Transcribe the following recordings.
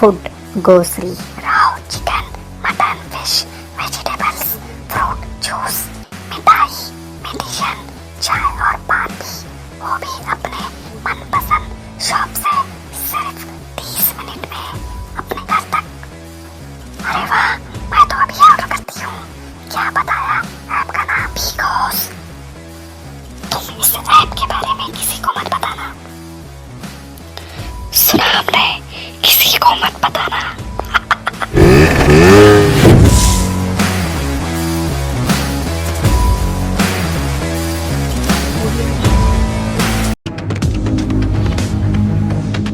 Food, grocery, Rao chicken, mutton, fish, vegetables, fruit, juice, मिठाई, medicine, चाय और पान भी, वो भी अपने मनपसंद शॉप से सिर्फ 30 मिनट में अपने घर तक। अरे वाह, मैं तो अभी ऑर्डर करती हूँ। क्या बताया ऐप का नाम? बिगोस। तुम इस ऐप के बारे में किसी को मत बताना। सुना हमने, किसी को मत बताना।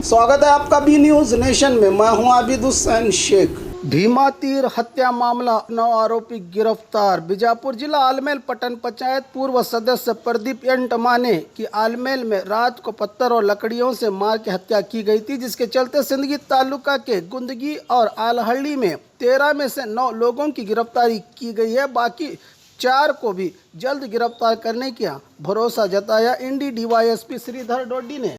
स्वागत है आपका बी न्यूज नेशन में। मैं हूं आबिद हुसैन शेख। धीमा तीर हत्या मामला, 9 आरोपी गिरफ्तार। बीजापुर जिला आलमेल पट्टन पंचायत पूर्व सदस्य प्रदीप एन टमाने की आलमेल में रात को पत्थर और लकड़ियों से मार के हत्या की गई थी, जिसके चलते सिंदगी तालुका के गुंदगी और आलहल्ली में 13 में से 9 लोगों की गिरफ्तारी की गई है। बाकी 4 को भी जल्द गिरफ्तार करने का भरोसा जताया इंडी डीवाईएसपी श्रीधर डोडी ने।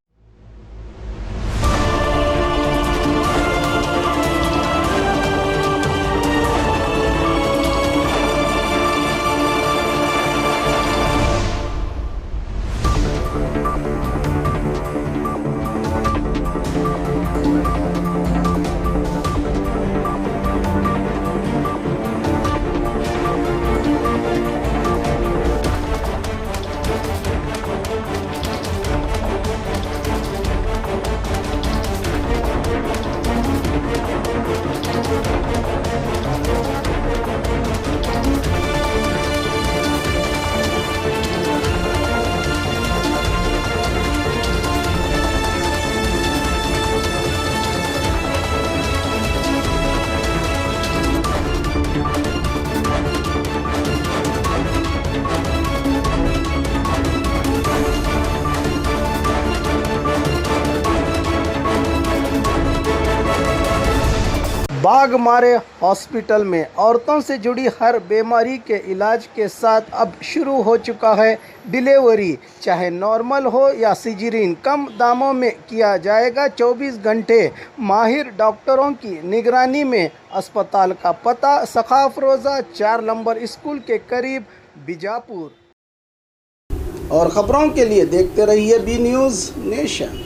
बाघमारे हॉस्पिटल में औरतों से जुड़ी हर बीमारी के इलाज के साथ अब शुरू हो चुका है डिलीवरी। चाहे नॉर्मल हो या सिजेरियन, कम दामों में किया जाएगा। 24 घंटे माहिर डॉक्टरों की निगरानी में। अस्पताल का पता सखाफ रोज़ा 4 नंबर स्कूल के करीब, बीजापुर। और खबरों के लिए देखते रहिए बी न्यूज़ नेशन।